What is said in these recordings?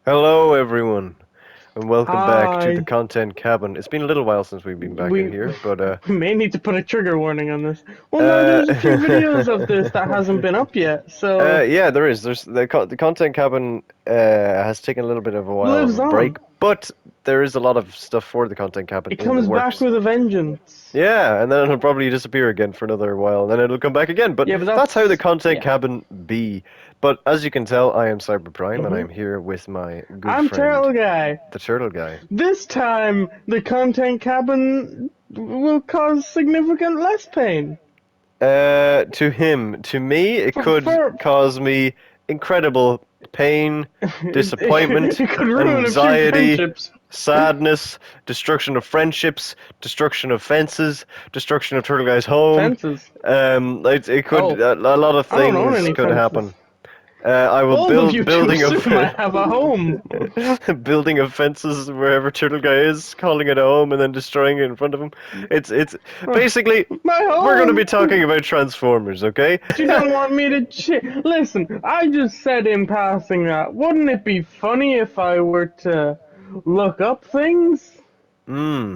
Hello, everyone, and welcome back to the Hi. Content Cabin. It's been a little while since we've been back in We here, but we may need to put a trigger warning on this. Well, no, uh, there's a few videos of this that hasn't been up yet, so yeah, there is. The Content Cabin has taken a little bit of a while of lives a break, on. but there is a lot of stuff for the Content Cabin It in the comes back works. with a vengeance. Yeah, and then it'll probably disappear again for another while, and then it'll come back again. But Yeah, but that's how the that's Content yeah. Cabin be. But as you can tell, I am Cyber Prime, and hmm I'm here with my good I'm friend, Turtle Guy. the Turtle Guy. This time, the content cabin will cause significant less pain. To him, to me, it could For cause me incredible pain, disappointment, it could ruin a few anxiety, friendships. sadness, destruction of friendships, destruction of fences, destruction of Turtle Guy's home. Fences. It could Oh, a lot of I don't own things any could fences. happen. I will Bold of build you to building of assume I have a home. building of fences wherever Turtle Guy is, calling it a home, and then destroying it in front of him. It's basically My we're going to be home. talking about Transformers, okay? You don't want me to listen. I just said in passing that. Wouldn't it be funny if I were to look up things? Hmm.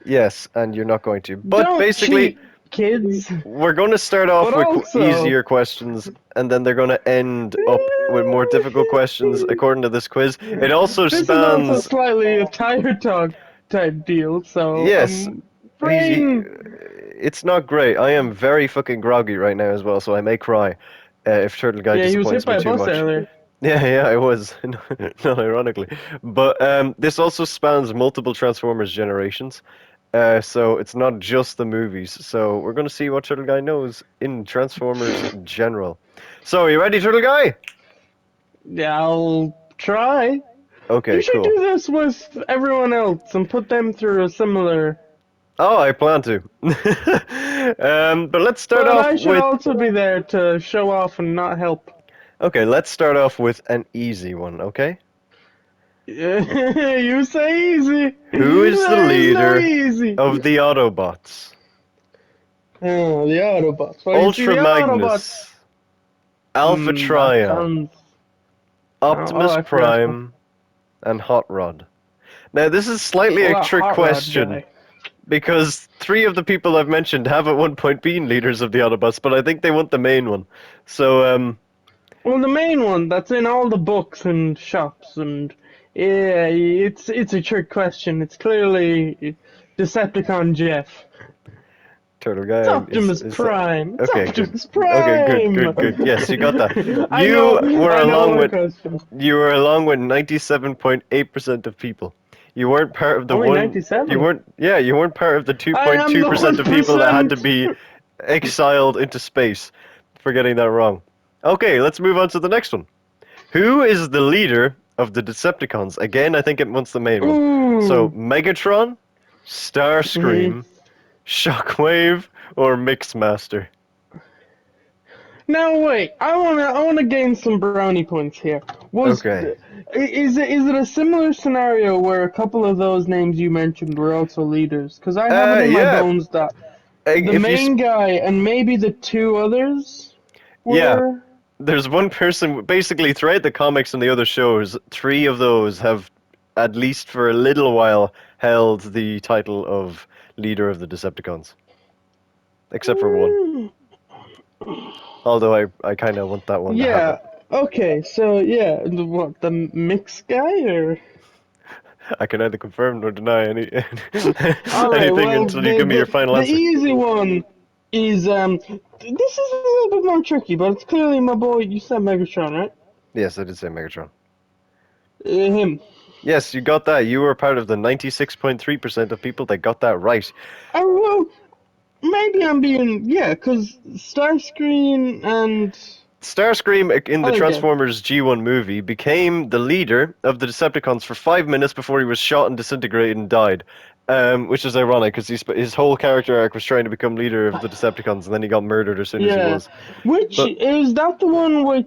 Yes, and you're not going to. But Don't basically, cheat, kids. we're going to start off But with also, easier questions, and then they're going to end up with more difficult questions according to this quiz. It also this is also spans. slightly a tire talk type deal. So, Yes, he, brain. it's not great. I am very fucking groggy right now as well, so I may cry if Turtle Guy Yeah, he was hit disappoints me by a too bus much. earlier. Yeah, yeah, I was. Not ironically. But this also spans multiple Transformers generations. So it's not just the movies. So we're going to see what Turtle Guy knows in Transformers general. So, are you ready, Turtle Guy? Yeah, I'll try. You Okay, should cool. do this with everyone else and put them through a similar. Oh, I plan to. But let's start But off I should with. also be there to show off and not help. Okay, let's start off with an easy one, okay? You say easy. Who is the There is no leader easy. of the Autobots? Oh, the Autobots. Well, you see, Ultra the Autobots. Magnus, Alpha That Trion, sounds. Oh, Optimus I forgot. Prime, and Hot Rod. Now, this is slightly Well, a that trick Hot Rod question guy. because three of the people I've mentioned have at one point been leaders of the Autobots, but I think they want the main one. So, Well, the main one that's in all the books and shops, and yeah, it's a trick question. It's clearly Decepticon Jeff. Turtle It's Guy Optimus is Prime. It's okay. Good. Optimus Okay, good, Prime. good, good. Yes, you got that. I know, You were I know along my with question. 97.8% of people. You weren't part of the Only one. You 97. weren't. Yeah, you weren't part of the I am the 2.2% of people that had to 1%. be exiled into space for getting that wrong. Okay, let's move on to the next one. Who is the leader of the Decepticons? Again, I think it wants the main one. So Ooh. Megatron, Mhm. Starscream, Shockwave, or Mixmaster? Now wait, I wanna gain some brownie points here. Okay. Is it a similar scenario where a couple of those names you mentioned were also leaders? Because I have it in my Yeah. bones that the If you, main guy and maybe the two others yeah, were. there's one person basically throughout the comics and the other shows. Three of those have, at least for a little while, held the title of leader of the Decepticons, except for one. Hmm. Although I kind of want that one to happen. Yeah. Okay. So yeah, what the mix guy or? I can neither confirm nor deny All right. anything Well, until you give me your final the answer. easy one is This is a little bit more tricky, but it's clearly my boy. You said Megatron, right? Yes, I did say Megatron. Him. Yes, you got that. You were part of the 96.3% of people that got that right. Oh well, maybe I'm being because Starscream and Starscream in the other guy. Transformers G1 movie became the leader of the Decepticons for 5 minutes before he was shot and disintegrated and died. Which is ironic because his whole character arc was trying to become leader of the Decepticons and then he got murdered as soon as he Yeah, was. which But is that the one where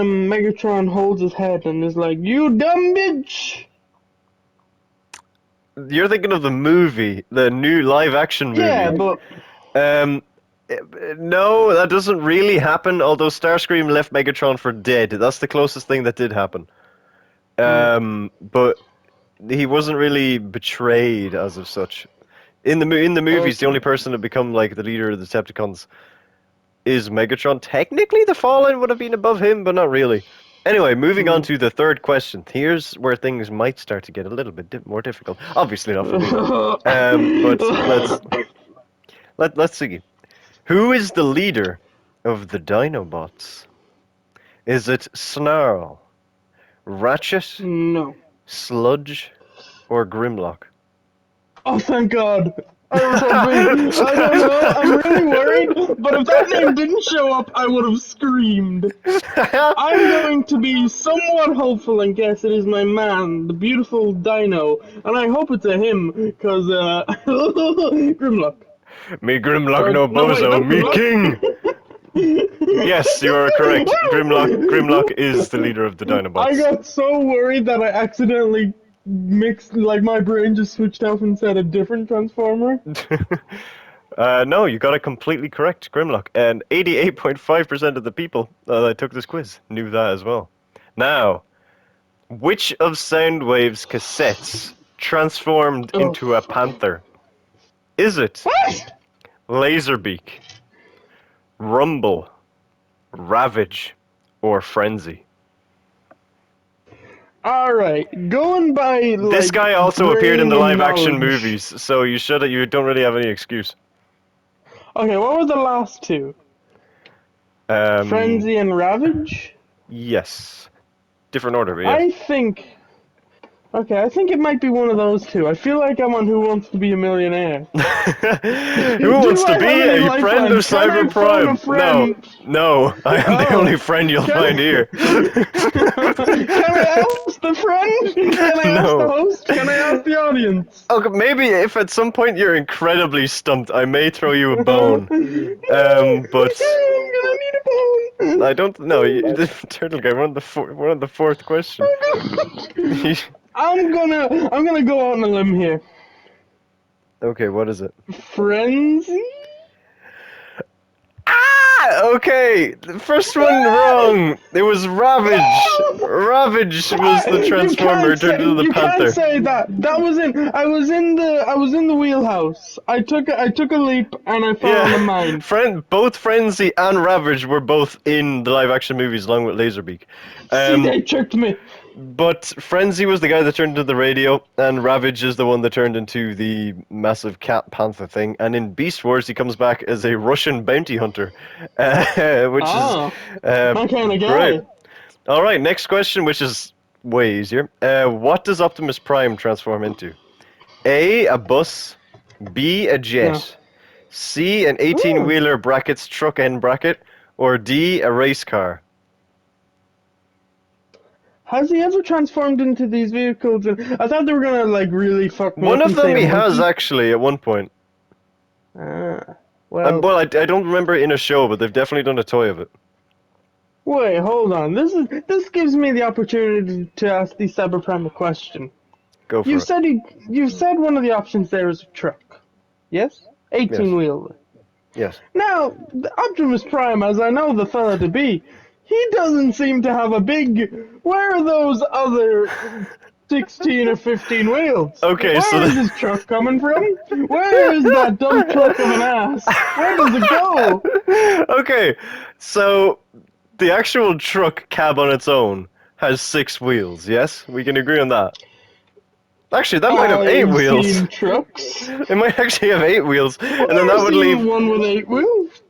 Megatron holds his head and is like, "You dumb bitch." you're thinking of the movie, the new live action Yeah, movie. but Um, no, that doesn't really happen, although Starscream left Megatron for dead. That's the closest thing that did happen. But he wasn't really betrayed as of such. In the movies, the Okay. only person to become like the leader of the Decepticons is Megatron. Technically, the Fallen would have been above him, but not really. Anyway, moving on to the third question. Here's where things might start to get a little bit more difficult. Obviously not for me, but let's see. Who is the leader of the Dinobots? Is it Snarl, Ratchet, No. Sludge, or Grimlock? Oh, thank God. I was hoping. I don't know. I'm really worried. But if that name didn't show up, I would have screamed. I'm going to be somewhat hopeful and guess it is my man, the beautiful Dino, and I hope it's a him, because Grimlock. Me Grimlock Or no no, wait, bozo, not me king! Grimlock. Yes, you are correct. Grimlock is the leader of the I Dinobots. got so worried that I accidentally mixed, like my brain just switched off and said a different Transformer. No, you got it completely correct, Grimlock. And 88.5% of the people that took this quiz knew that as well. Now, which of Soundwave's cassettes transformed Oh, into a fuck. panther? Is it What? Laserbeak, Rumble, Ravage, or Frenzy? Alright, going by, This like, guy also appeared in brain the and live-action knowledge. movies, so you don't really have any excuse. Okay, what were the last two? Um, Frenzy and Ravage? yes, different order, but yes. I think. Okay, I think it might be one of those two. I feel like I'm on Who Wants to Be a Millionaire. Who wants Do to I be have any a friend of lifelines? Can I Cyber phone a Prime? No, friend? no, I am the Oh, only friend you'll can find I? here. Can I ask the friend? Can I ask the No. host? Can I ask the audience? Okay, maybe if at some point you're incredibly stumped, I may throw you a No, bone. But I'm gonna need a bone. I don't know. Turtle guy, we're on the fourth question. I'm gonna go out on a limb here. Okay, what is it? Frenzy? Ah, okay. The first one wrong. It was Ravage. Ravage was the Transformer turned into the You can't Panther. say that. That was in I was in the wheelhouse. I took a leap and I fell on the Yeah, mine. both Frenzy and Ravage were both in the live-action movies along with Laserbeak. See, Um, they tricked me. but Frenzy was the guy that turned into the radio, and Ravage is the one that turned into the massive cat panther thing. And in Beast Wars, he comes back as a Russian bounty hunter, which is Ah, uh, my kind of great. guy. All right, next question, which is way easier. What does Optimus Prime transform into? A bus, B, a No. jet, C, an 18 Ooh. wheeler brackets truck end bracket, or D, a race car? Has he ever transformed into these vehicles? I thought they were gonna like really fuck me One up of and say them a he has monkey. actually at one point. Ah, well. Well, I don't remember it in a show, but they've definitely done a toy of it. Wait, hold on. This gives me the opportunity to ask the Cyberprime a question. Go You for it. said you said one of the options there is a truck. Yes? Yes. 18 wheeler. Yes. Now, the Optimus Prime, as I know the fella to be, he doesn't seem to have a big. Where are those other 16 or 15 wheels? Okay, so Where is his truck coming from? Where is that dump truck of an ass? Where does it go? okay, so the actual truck cab on its own has 6 wheels. Yes, we can agree on that. Actually, that might have 8 wheels. I've seen trucks. It might actually have 8 wheels, I've and then never seen one with 8 wheels.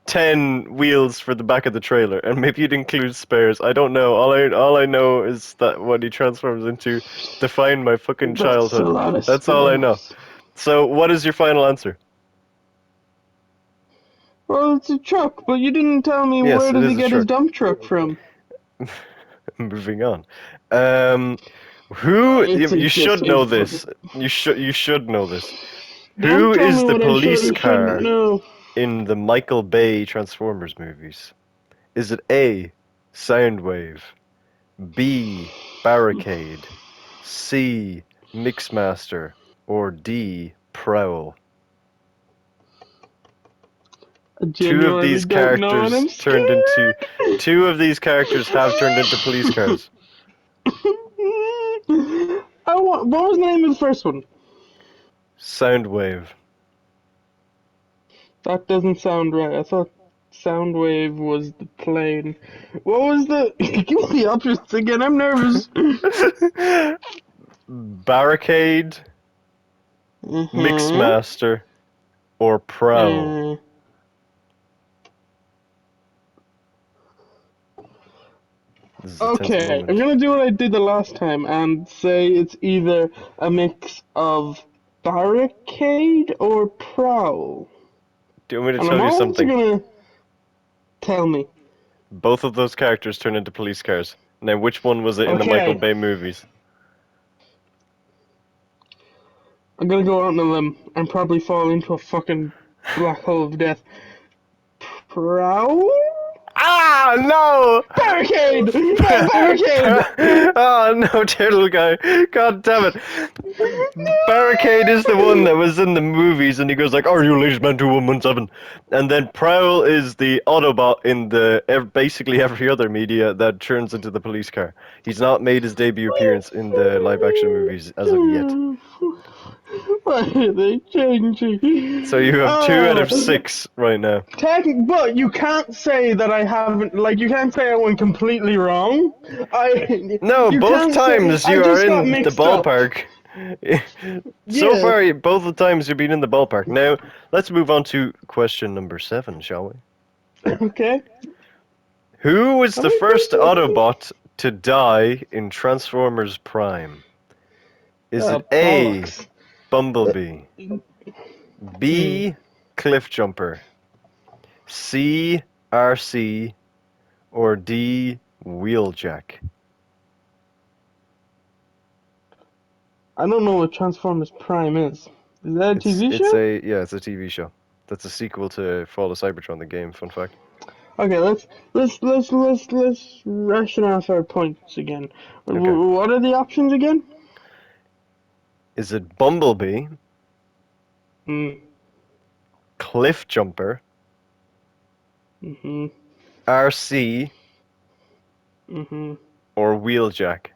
10 wheels for the back of the trailer, and maybe you'd include spares. I don't know. All I know is that what he transforms into defined my fucking That's a childhood. lot of That's all I know. spares. So, what is your final answer? Well, it's a truck, but you didn't tell me Yes, where it does he is a get his truck. dump truck from. Moving on. Um, who It's you just should know a this. You should know this. Don't Who tell is me the what I should police or shouldn't car know. in the Michael Bay Transformers movies? Is it A, Soundwave, B, Barricade, C, Mixmaster, or D, Prowl? I Two of genuinely these don't know, and I'm characters turned scared. into. Two of these characters have turned into police cars. What was the name of the first one? Soundwave. That doesn't sound right. I thought Soundwave was the plane. What was the? Give me the options again. I'm nervous. Barricade, Mixmaster, or Prowl. This is a tense Okay, I'm moment. gonna do what I did the last time and say it's either a mix of Barricade or Prowl. Do you want me to And tell I'm you also something? gonna tell me. Both of those characters turn into police cars. Now, which one was it in the Michael Okay, Bay movies? I'm gonna go out on a limb and probably fall into a fucking black hole of death. Prowl? Ah, no! Barricade! No, Barricade! Oh no, Turtle Guy! God damn it! Barricade is the one that was in the movies, and he goes like, "Are you ladies man 2117?" And then Prowl is the Autobot in the basically every other media that turns into the police car. He's not made his debut appearance in the live-action movies as of yet. Why are they changing? So you have 2 out of 6 right now. But you can't say that I haven't. Like, you can't say I went completely wrong. No, You both can't say times I you are just got in the mixed up. ballpark. So Yeah. far, both the times you've been in the ballpark. Now, let's move on to question number 7, shall we? Okay. Who was How the many first questions? Autobot to die in Transformers Prime? Is it A, Bollocks. Bumblebee, Hmm. B, Cliffjumper, C, RC, or D, Wheeljack? I don't know what Transformers Prime is. Is that a TV It's show? it's a TV show. That's a sequel to Fall of Cybertron, the game. Fun fact. Okay, let's ration off our points again. Okay. What are the options again? Is it Bumblebee, Hmm. Cliffjumper, Mhm. RC, Mhm. or Wheeljack?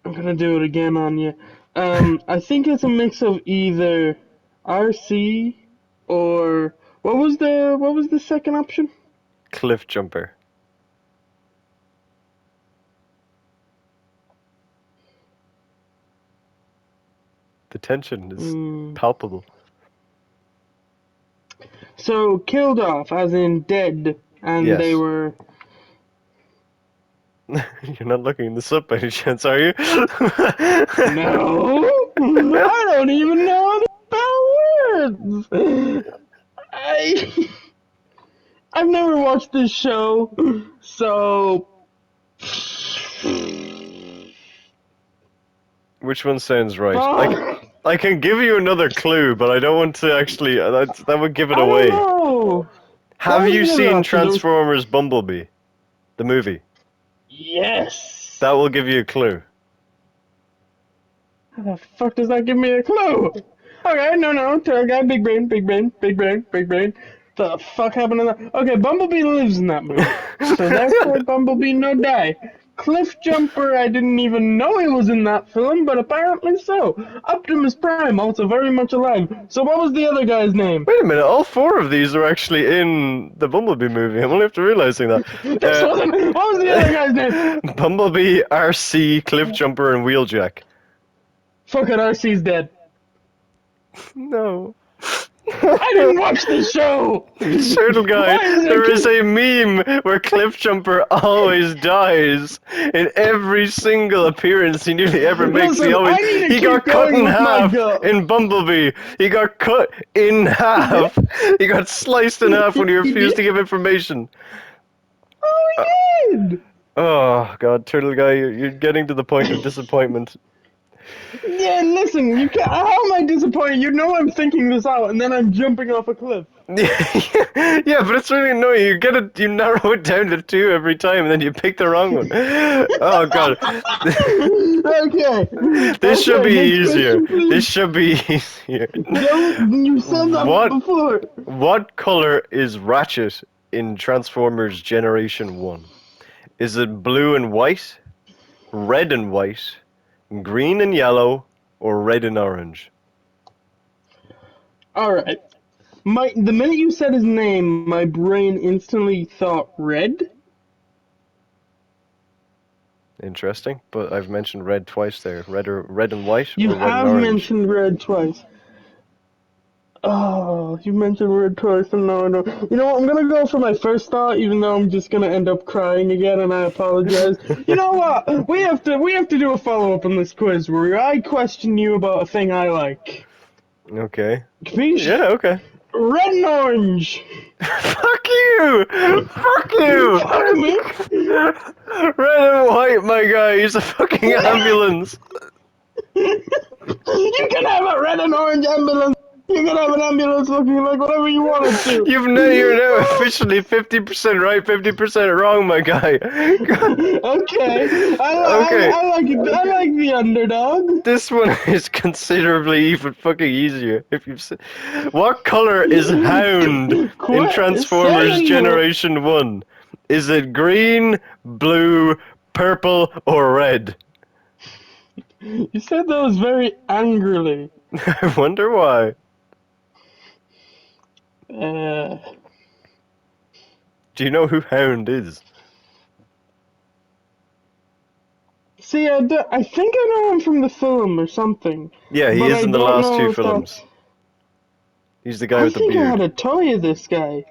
I'm gonna do it again on you. I think it's a mix of either RC or what was the second option? Cliffjumper. The tension is Hmm. palpable. So killed off, as in dead, and they Yes. were. You're not looking this up by any chance, are you? No, I don't even know anything about words. I've never watched this show, so Which one sounds right? fuck. I can give you another clue, but I don't want to actually. That would give it I don't away. know. What Have was you the other seen option? There was Transformers Bumblebee, the movie? yes. That will give you a clue. How the fuck does that give me a clue? Okay, no, Tail guy, big brain, big brain, big brain, big brain. The fuck happened to that? Okay, Bumblebee lives in that movie, so therefore Bumblebee no die. Cliffjumper, I didn't even know he was in that film, but apparently so. Optimus Prime, also very much alive. So what was the other guy's name? Wait a minute, all 4 of these are actually in the Bumblebee movie. I'm only after realizing that. This wasn't. What was the other guy's name? Bumblebee, RC, Cliffjumper, and Wheeljack. Fuck it, RC's dead. No. I didn't watch the show. Turtle Guy, Why is there is it? a meme where Cliffjumper always dies in every single appearance he nearly ever makes. Listen, I need to He keep got cut going in with my half gut. in Bumblebee. He got cut in half. He got sliced in half when he refused to give information. Oh, he did. Oh God, Turtle Guy, you're getting to the point of disappointment. Yeah, listen, you can't. How am I disappointed? You know I'm thinking this out, and then I'm jumping off a cliff. Yeah, but it's really annoying. You narrow it down to two every time, and then you pick the wrong one. Oh god, Okay. this should be Next easier. question, please. This should be easier. Don't. You said that What? before. What color is Ratchet in Transformers Generation 1? Is it blue and white, red and white, green and yellow, or red and orange? All right. The minute you said his name, my brain instantly thought red. Interesting, but I've mentioned red twice there. Red and white, You or red and have orange? mentioned red twice. Oh, you mentioned red twice, and no, no. You know what? I'm gonna go for my first thought, even though I'm just gonna end up crying again, and I apologize. You know what? We have to do a follow up on this quiz where I question you about a thing I like. Okay. Capiche? Yeah, okay. Red and orange. Fuck you! Fuck you! Fuck me. Red and white, my guy. He's a fucking ambulance. You can have a red and orange ambulance. You can have an ambulance looking like whatever you want it to. You're now officially 50% right, 50% wrong, my guy. Okay. I like it. I like the underdog. This one is considerably even fucking easier. If you've seen, what color is Hound in Transformers Say no. Generation 1? Is it green, blue, purple, or red? You said those very angrily. I wonder why. Do you know who Hound is? See, I think I know him from the film or something. Yeah, he but is I in the don't last know two if films. that's- He's the guy I with the think I had beard. a toy of this guy.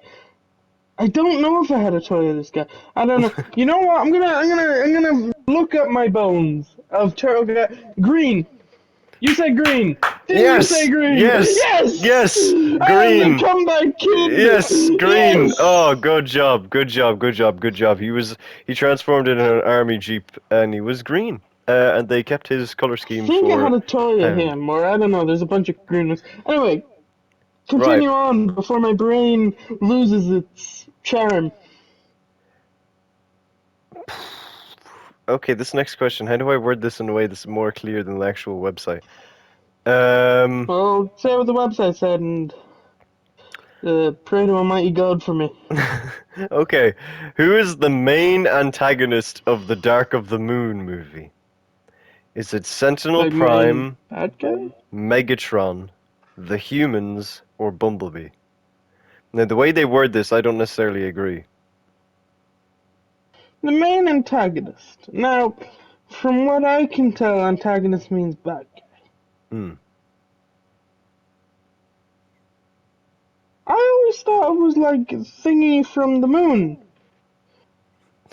I don't know if I had a toy of this guy. I don't know. You know what? I'm gonna look up my bones of Turtle Guy. Green. You said green. Didn't you Yes! say green? Yes! Yes! Yes! I am Green! the comeback kid! Yes, green. Yes! Oh, good job, good job, good job, good job. He transformed in an army jeep, and he was green. And they kept his color I scheme think I for had a toy of Hound. him, or I don't know, there's a bunch of green ones. Anyway, continue on before my brain loses its charm. Okay, this next question. How do I word this in a way that's more clear than the actual website? Well, say what the website said and pray to Almighty God for me. Okay, who is the main antagonist of the Dark of the Moon movie? Is it Sentinel Like Prime, Bad guy? Megatron, the Humans, or Bumblebee? Now, the way they word this, I don't necessarily agree. The main antagonist. Now, from what I can tell, antagonist means bad guy. Hmm. I always thought it was like thingy from the moon.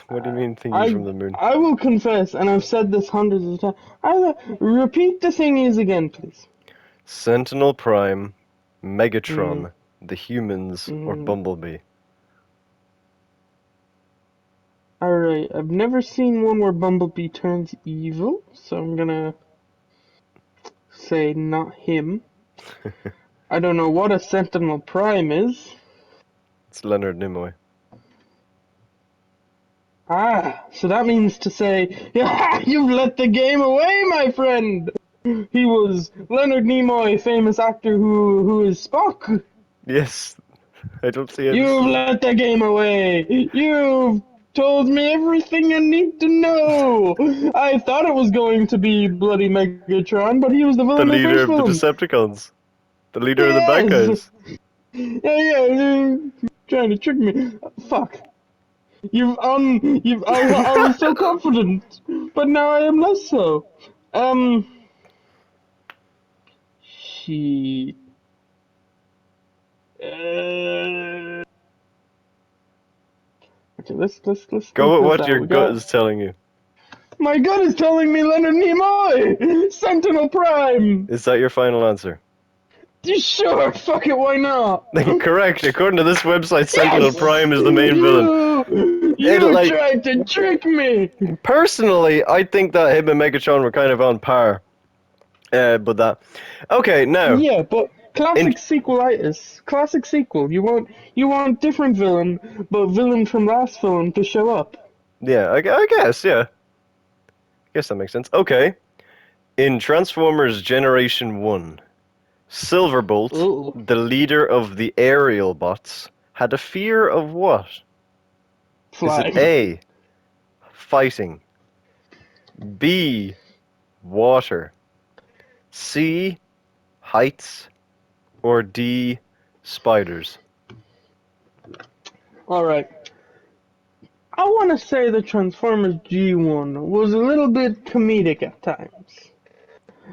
What do you mean, thingy from the moon? I will confess, and I've said this hundreds of times. Repeat the thingies again, please. Sentinel Prime, Megatron, the Humans, or Mhm. Bumblebee? Alright, I've never seen one where Bumblebee turns evil, so I'm gonna say not him. I don't know what a Sentinel Prime is. It's Leonard Nimoy. Ah, so that means to say, yeah, you've let the game away, my friend! He was Leonard Nimoy, famous actor who is Spock. Yes, I don't see it. You've let the game away! You've told me everything I need to know! I thought it was going to be bloody Megatron, but he was the The villain in the leader first of the film. Decepticons. The leader of the bad Yes. guys. Yeah, you're trying to trick me. Fuck. I was so confident, but now I am less so. He. Okay, let's Go think with this what out. your We gut got- is telling you. My gut is telling me Leonard Nimoy! Sentinel Prime! Is that your final answer? You sure? Fuck it, why not? Correct. According to this website, Sentinel Prime is the main villain. You tried to trick me! Personally, I think that him and Megatron were kind of on par. But that. Okay, now Yeah, but in classic sequelitis. Classic sequel. You want different villain, but villain from last film to show up. yeah, I guess yeah, I guess that makes sense. Okay, in Transformers Generation One, Silverbolt, Ooh. the leader of the aerial bots, had a fear of what? Is it Flying. A, fighting, B, water, C, heights, or D, spiders? Alright. I want to say the Transformers G1 was a little bit comedic at times.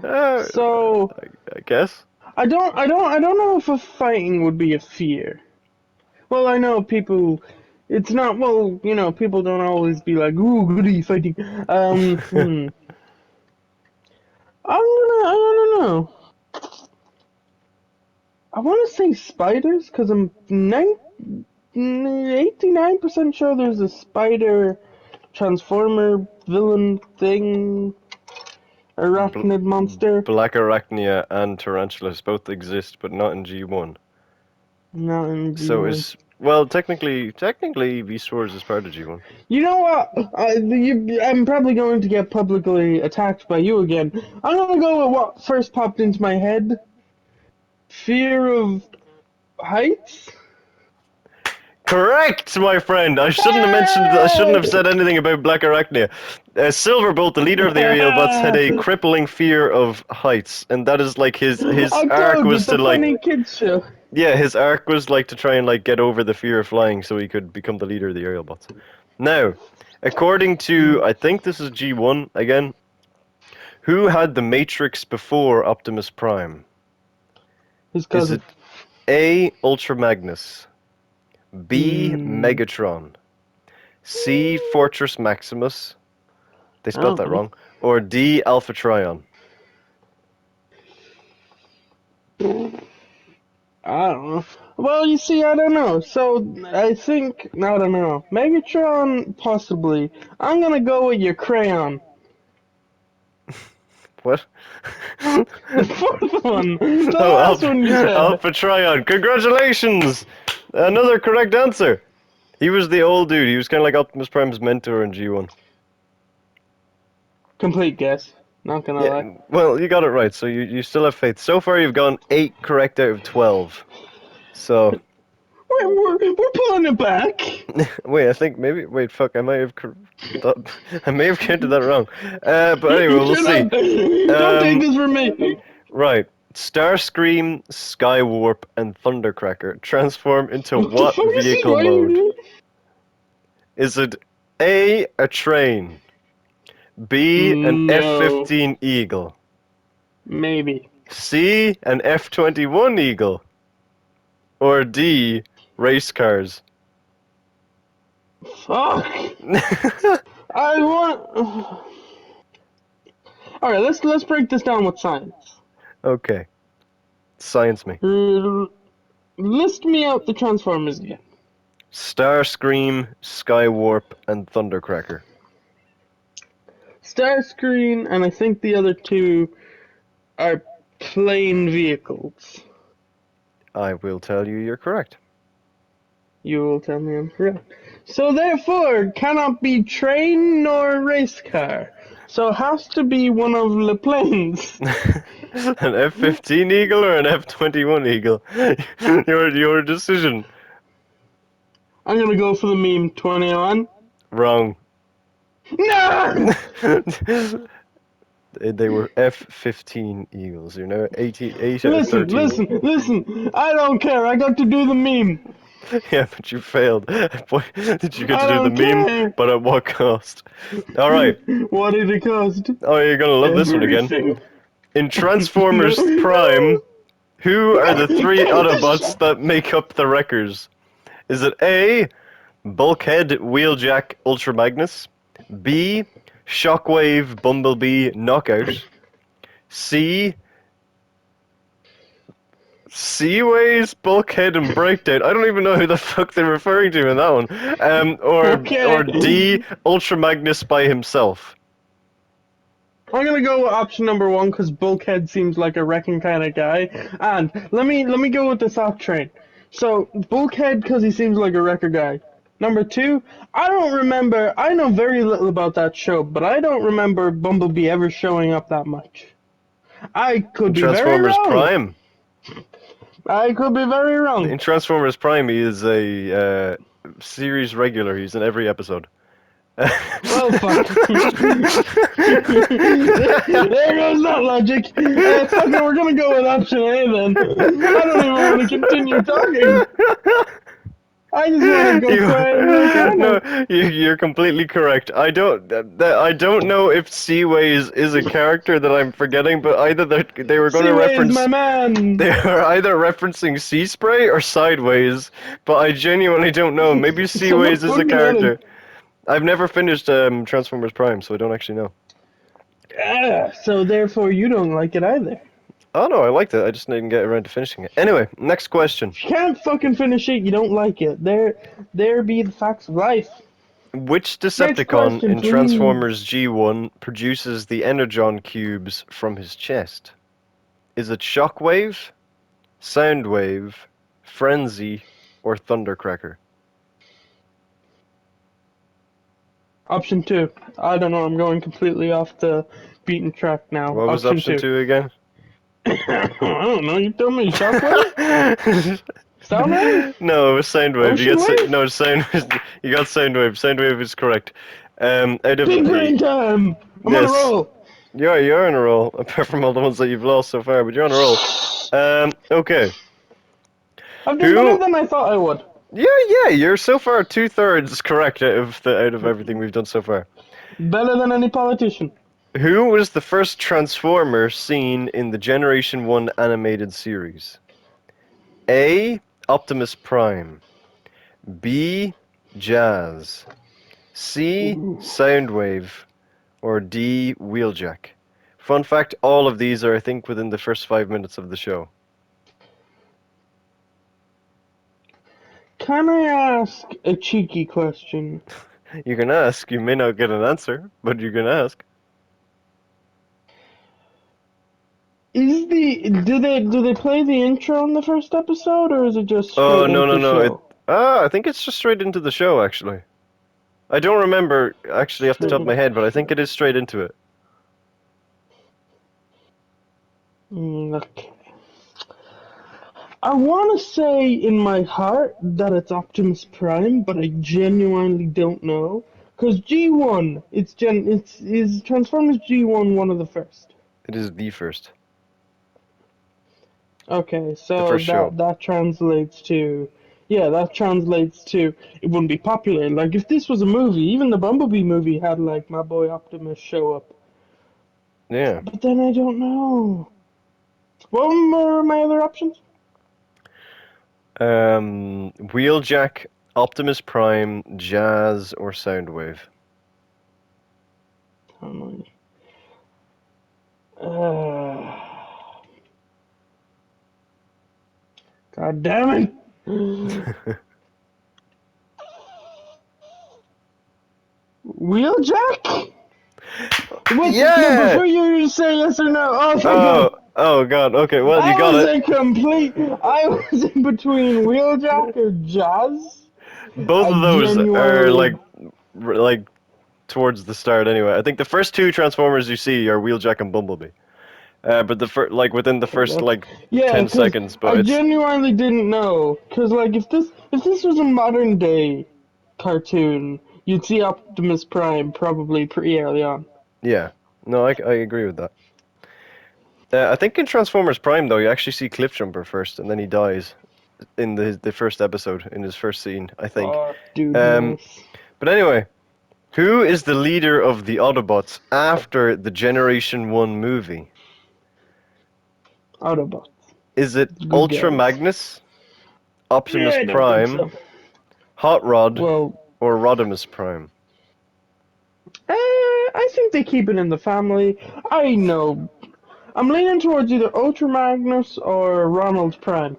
Uh, So I guess. I don't know if a fighting would be a fear. Well, I know people. It's not. Well, people don't always be like, "Ooh, goody fighting." I don't know. I want to say spiders because I'm 89% sure there's a spider transformer villain thing, Bl- arachnid monster. Black Arachnia and Tarantulas both exist, but not in G1. Not in So G1. is well, technically, Beast Wars is part of G1. You know what? I'm probably going to get publicly attacked by you again. I'm gonna go with what first popped into my head. Fear of heights? Correct, my friend. I shouldn't have mentioned. I shouldn't have said anything about Black Arachnia. Silverbolt, the leader of the aerial bots, had a crippling fear of heights, and that is like his I arc told you, was it's to a like funny kids show. yeah, his arc was like to try and like get over the fear of flying, so he could become the leader of the aerial bots. Now, according to I think this is G1 again. Who had the Matrix before Optimus Prime? His Is cousin. it A. Ultra Magnus, B. Hmm. Megatron, C. Fortress Maximus, they I spelled don't that know. wrong, or D. Alpha Trion? I don't know. Well, you see, I don't know. So I think I don't know. Megatron, possibly. I'm gonna go with your crayon. What? The fourth one. The Oh, last one you said. Alpha Trion. Congratulations! Another correct answer. He was the old dude. He was kind of like Optimus Prime's mentor in G1. Complete guess. Not gonna Yeah, lie. well, you got it right, so you still have faith. So far, you've gone 8 correct out of 12. So, We're pulling it back. wait, I think maybe. Wait, fuck, I may have counted that wrong. But anyway, we'll Shut see. up. Don't take Um, this from me. right. Starscream, Skywarp, and Thundercracker transform into What the what fuck is he vehicle mode? doing? Is it A train, B, an No. F-15 Eagle, Maybe. C, an F-21 Eagle, or D, race cars? Fuck. I want. All right, let's break this down with science. Okay, science me. List me out the Transformers again. Starscream, Skywarp, and Thundercracker. Starscream, and I think the other two are plane vehicles. I will tell you you're correct. You will tell me I'm correct. So therefore, cannot be train nor race car. So it has to be one of the planes. An F-15 Eagle or an F-21 Eagle? Your decision. I'm gonna go for the meme 21. Wrong. No! They were F-15 Eagles. You're now 8 out of Listen, 13. listen. I don't care. I got to do the meme. Yeah, but you failed. Boy, did you get to I do the don't meme? care. But at what cost? All right. What did it cost? Oh, you're gonna love this one again. Everything. In No, Transformers Prime, no. who are the three Take the Autobots shot. that make up the Wreckers? Is it A, Bulkhead, Wheeljack, Ultra Magnus, B, Shockwave, Bumblebee, Knockout, C, Seaways, Bulkhead, and Breakdown? I don't even know who the fuck they're referring to in that one. Or Okay. D, Ultra Magnus by himself. I'm gonna go with option number one because Bulkhead seems like a wrecking kind of guy. And let me go with the soft train. So Bulkhead because he seems like a wrecker guy. Number two, I don't remember. I know very little about that show, but I don't remember Bumblebee ever showing up that much. I could be very Transformers wrong. Prime. I could be very wrong. In Transformers Prime, he is a series regular. He's in every episode. Well, fuck. There goes that logic. Fuck it, we're gonna go with option A then. I don't even want to continue talking. I just want to go cry in the corner. No, you're completely correct. I don't know if Seaways is a character that I'm forgetting, but either they were going to Seaways, reference my man. they are either referencing Sea Spray or Sideways, but I genuinely don't know. Maybe Seaways is a Someone put me on character. I've never finished Transformers Prime, so I don't actually know. So therefore, you don't like it either. Oh no, I liked it. I just didn't get around to finishing it. Anyway, next question. If you can't fucking finish it, you don't like it. There be the facts of life. Which Decepticon question, in please. Transformers G1 produces the Energon cubes from his chest? Is it Shockwave, Soundwave, Frenzy, or Thundercracker? Option two. I don't know. I'm going completely off the beaten track now. What was option two again? I don't know. You tell me. Shockwave? Soundwave? No, it was Soundwave. Ocean Wave? No, Soundwave. You got Soundwave. Soundwave is correct. Out of Big brain time! I'm on a Yes. roll! You're on a roll, apart from all the ones that you've lost so far, but you're on a roll. Okay. I've done better than I thought I would. Yeah, you're so far 2/3 correct out of everything we've done so far. Better than any politician. Who was the first Transformer seen in the Generation 1 animated series? A. Optimus Prime. B. Jazz. C. Soundwave. Or D. Wheeljack. Fun fact, all of these are, I think, within the first 5 minutes of the show. Can I ask a cheeky question? You can ask, you may not get an answer, but you can ask. Do they play the intro in the first episode, or is it just straight Oh, into no. the show? I think it's just straight into the show, actually. I don't remember, actually, off the top of my head, but I think it is straight into it. Okay. I want to say in my heart that it's Optimus Prime, but I genuinely don't know. Cause G1, is Transformers G1 one of the first? It is the first. Okay, so first show. that translates to, yeah, that translates to it wouldn't be popular. Like if this was a movie, even the Bumblebee movie had like my boy Optimus show up. Yeah. But then I don't know. What were my other options? Wheeljack, Optimus Prime, Jazz, or Soundwave. I don't know. God damn it! Wheeljack? Wait, Yeah! no, before you say yes or no, oh thank God. Oh god, okay, well you got it. I was in between Wheeljack or Jazz. Both of those are like towards the start anyway. I think the first two Transformers you see are Wheeljack and Bumblebee. But like within the first like 10 seconds, but I it's genuinely didn't know. Cause like if this was a modern day cartoon, you'd see Optimus Prime probably pretty early on. yeah. No, I agree with that. I think in Transformers Prime though, you actually see Cliffjumper first, and then he dies in the first episode in his first scene. I think. Oh, dude, But anyway, who is the leader of the Autobots after the Generation 1 movie? Autobots. Is it Good Ultra guys. Magnus, Optimus Yeah, I don't Prime, think so. Hot Rod, Well, or Rodimus Prime? I think they keep it in the family. I know. I'm leaning towards either Ultra Magnus or Ronald Prime.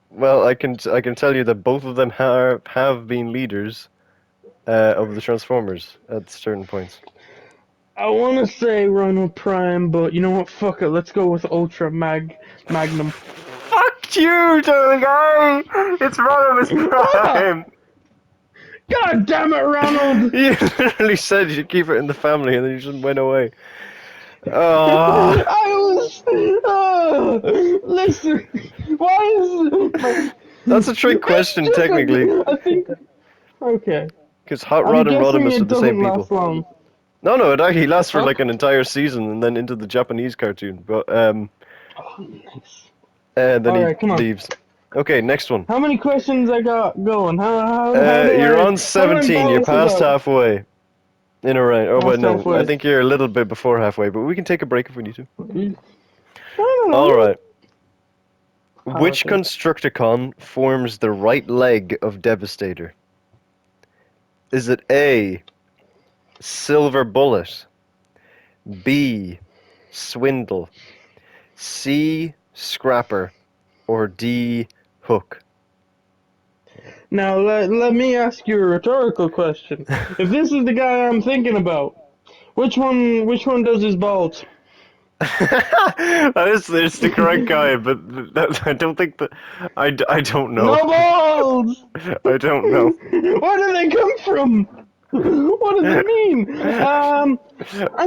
Well, I can tell you that both of them have been leaders of the Transformers at certain points. I want to say Ronald Prime, but you know what? Fuck it. Let's go with Magnum. Fuck you, darling guy! It's Rodimus Prime! God damn it, Ronald! You literally said you'd keep it in the family and then you just went away. Oh, Listen. Why is that's a trick question, technically. I think. Okay. Because Hot I'm Rod and guessing Rodimus are it the same doesn't people. last long. No, no, it actually lasts for Huh? like an entire season and then into the Japanese cartoon. But Oh, nice. then All he right, come on. leaves. Okay, next one. How many questions I got going? You're on how do I 17. You're balance this past out? halfway in a round. Oh, but Past no, I halfway. think you're a little bit before halfway. But we can take a break if we need to. I don't know. All right. Oh, Which okay. Constructicon forms the right leg of Devastator? Is it A, Silver Bullet, B, Swindle, C, Scrapper, or D, Hook? Now let me ask you a rhetorical question. If this is the guy I'm thinking about, which one does his balls? That is, it's the correct guy, but I don't think that. I don't know. No balls! I don't know. Where do they come from? What does it mean? I'm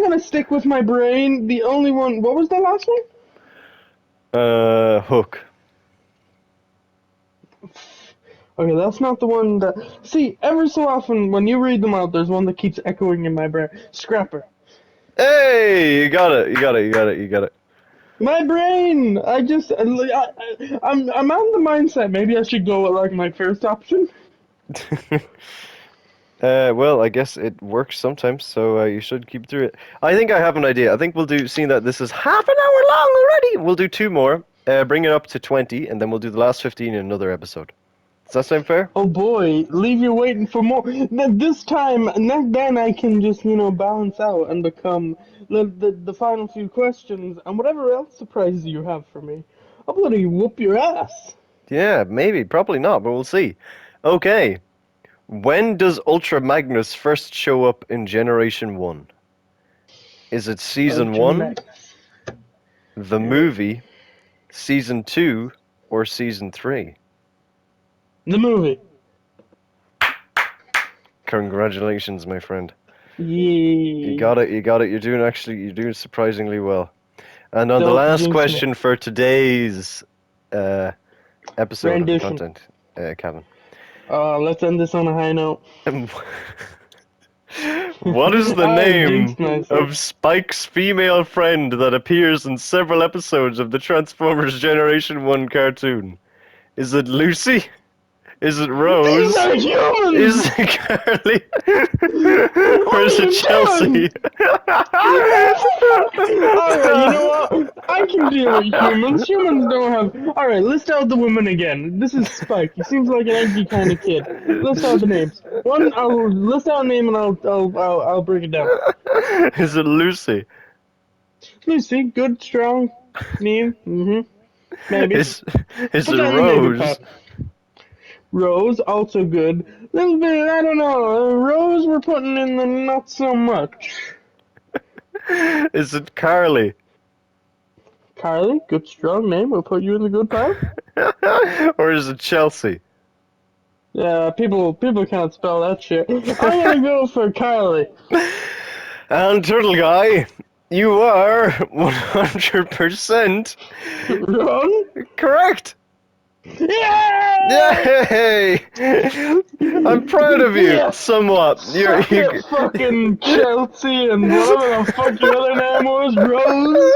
gonna stick with my brain. The only one. What was the last one? Hook. Okay, that's not the one that. See, every so often when you read them out, there's one that keeps echoing in my brain. Scrapper. Hey, you got it. You got it. You got it. You got it. My brain. I'm on the mindset. Maybe I should go with like my first option. Well, I guess it works sometimes, so you should keep through it. I think I have an idea. I think we'll do, seeing that this is half an hour long already, we'll do two more, bring it up to 20, and then we'll do the last 15 in another episode. Does that sound fair? Oh boy, leave you waiting for more. This time, then I can just balance out and become the final few questions and whatever else surprises you have for me. I'll bloody whoop your ass. Yeah, maybe, probably not, but we'll see. Okay. When does Ultra Magnus first show up in Generation 1? Is it Season 1, the movie, Season 2, or Season 3? The movie. Congratulations, my friend. Yeah. You got it, you got it. You're doing surprisingly well. And on the Don't last jinx question me. for today's episode of the Rendition. content, Kevin. Let's end this on a high note. What is the I name jinxed myself. of Spike's female friend that appears in several episodes of the Transformers Generation 1 cartoon? Is it Lucy? Is it Rose? These are humans! Is it Carly? Or is are it you Chelsea? Alright, you know what? I can deal with humans. Humans don't have. Alright, list out the women again. This is Spike. He seems like an edgy kind of kid. List out the names. I'll list out a name and I'll break it down. Is it Lucy? Lucy, good, strong, name. Maybe. Is it Put that in the maybe Rose? part. Rose, also good. Little bit, I don't know. Rose, we're putting in the not so much. Is it Carly? Carly, good strong name. We'll put you in the good pile. Or is it Chelsea? Yeah, people can't spell that shit. I'm gonna go for Carly. And Turtle Guy, you are 100% Wrong? correct. Yeah! Yay! I'm proud of you, Yes! somewhat. Suck it, fucking Chelsea and whatever the fuck your other name was, Rose.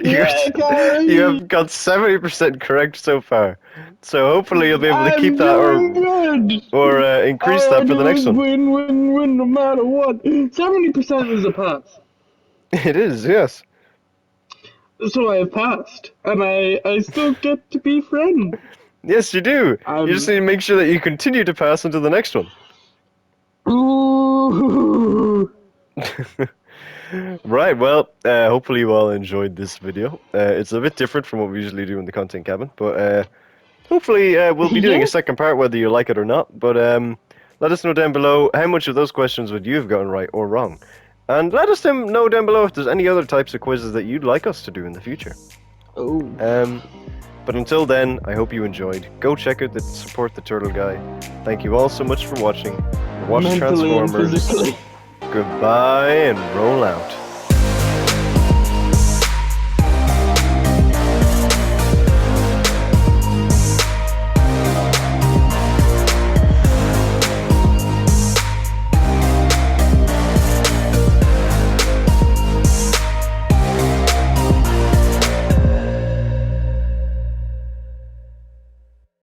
Yeah, Carly. You have got 70% correct so far. So hopefully you'll be able to keep I'm that doing good. or increase All that I for the do next is one. win, no matter what. 70% is a pass. It is, yes. So I have passed, and I still get to be friends. Yes, you do. You just need to make sure that you continue to pass into the next one. Ooh. Right, well, hopefully you all enjoyed this video. It's a bit different from what we usually do in the content cabin, but hopefully we'll be doing a second part whether you like it or not. But Let us know down below how much of those questions would you have gotten right or wrong. And let us know down below if there's any other types of quizzes that you'd like us to do in the future. Oh. But until then, I hope you enjoyed. Go check out the Support the Turtle Guy. Thank you all so much for watching. Watch Mentally and Transformers. physically. Goodbye and roll out.